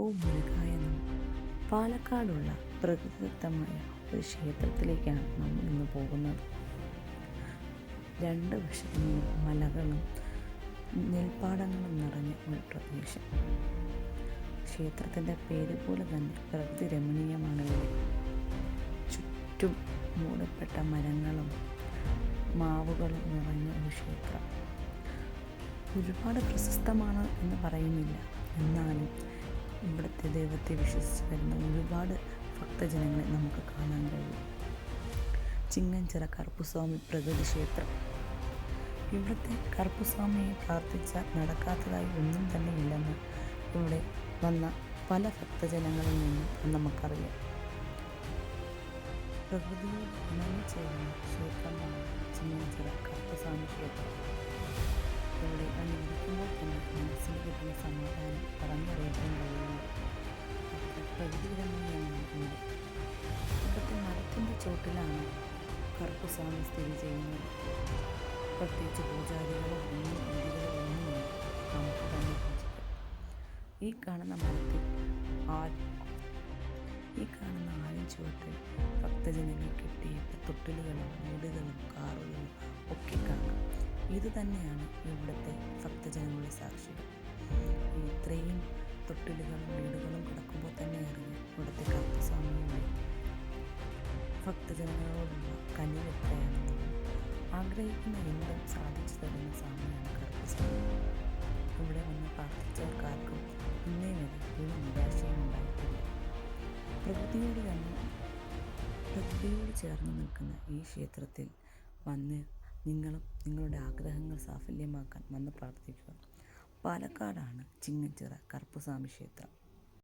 ഓ മുരുകായ നമഃ. പാലക്കാടുള്ള പ്രകൃതിദത്തമായ ഒരു ക്ഷേത്രത്തിലേക്കാണ് നമ്മൾ ഇന്ന് പോകുന്നത്. രണ്ട് വശത്തു നിന്നും മലകളും നെൽപ്പാടങ്ങളും നിറഞ്ഞ ഒരു പ്രദേശം. ക്ഷേത്രത്തിൻ്റെ പേര് പോലെ തന്നെ പ്രകൃതി രമണീയമാണ് ഇവിടെ. ചുറ്റും മൂടപ്പെട്ട മരങ്ങളും മാവുകളും നിറഞ്ഞ ഒരു ക്ഷേത്രം. ഒരുപാട് പ്രശസ്തമാണ് എന്ന് പറയുന്നില്ല, എന്നാലും ഇവിടുത്തെ ദൈവത്തെ വിശ്വസിച്ച് വരുന്ന ഒരുപാട് ഭക്തജനങ്ങളെ നമുക്ക് കാണാൻ കഴിയും. ചിങ്ങഞ്ചിറ കറുപ്പുസ്വാമി പ്രകൃതി ക്ഷേത്രം. ഇവിടുത്തെ കറുപ്പുസ്വാമിയെ പ്രാർത്ഥിച്ചാൽ നടക്കാത്തതായി ഒന്നും തന്നെ ഇല്ലെന്ന് ഇവിടെ വന്ന പല ഭക്തജനങ്ങളിൽ നിന്നും നമുക്കറിയാം. പ്രകൃതിയോട് ഇണങ്ങിച്ചേരുന്ന ക്ഷേത്രമാണ് ചിങ്ങഞ്ചിറ കറുപ്പുസ്വാമി ക്ഷേത്രം. ഇവിടെ അനുഭവിക്കുമ്പോൾ തന്നെ മനസ്സിന് കിട്ടുന്ന സമാധാനം പറഞ്ഞറിയിക്കാൻ കഴിയുന്നു. പ്രകൃതി രമണീയമാണ് ഇവിടെ. ഇവിടുത്തെ മരത്തിൻ്റെ ചോട്ടിലാണ് കറുപ്പുസ്വാമി സ്ഥിതി ചെയ്യുന്നത്. പ്രത്യേകിച്ച് പൂജാരികളോ രീതികളോ ഒന്നുമില്ല, നമുക്ക് തന്നെ പൂജിക്കാം. ഈ കാണുന്ന ആലിൻ ചുവട്ടിൽ ഭക്തജനങ്ങൾ കെട്ടിയിട്ട തൊട്ടിലുകളും വീടുകളും കാറുകളും ഒക്കെ കാണാം. ഇത് തന്നെയാണ് ഇവിടുത്തെ ഭക്തജനങ്ങളുടെ സാക്ഷികൾ. ഇത്രയും തൊട്ടിലുകളും വീടുകളും കിടക്കുമ്പോൾ തന്നെ അറിയാം ഇവിടുത്തെ കറുപ്പുസ്വാമിയുടെ ഭക്തജനങ്ങളോടുള്ള കനിവ് എത്രയാണെന്ന്. ആഗ്രഹിക്കുന്ന എന്തും സാധിച്ചു തരുന്ന സ്വാമിയാണ് കറുപ്പുസ്വാമി. ഇവിടെ വന്ന് പ്രാർത്ഥിച്ചവർക്കാർക്കും ഇന്നേ വരെ ഒരു നിരാശയും ഉണ്ടായിട്ടില്ല. പ്രകൃതിയോട് ചേർന്ന് നിൽക്കുന്ന ഈ ക്ഷേത്രത്തിൽ വന്ന് നിങ്ങളും നിങ്ങളുടെ ആഗ്രഹങ്ങൾ സാഫല്യമാക്കാൻ വന്ന് പ്രാർത്ഥിക്കുക. പാലക്കാടാണ് ചിങ്ങഞ്ചിറ കറുപ്പുസ്വാമി ക്ഷേത്രം.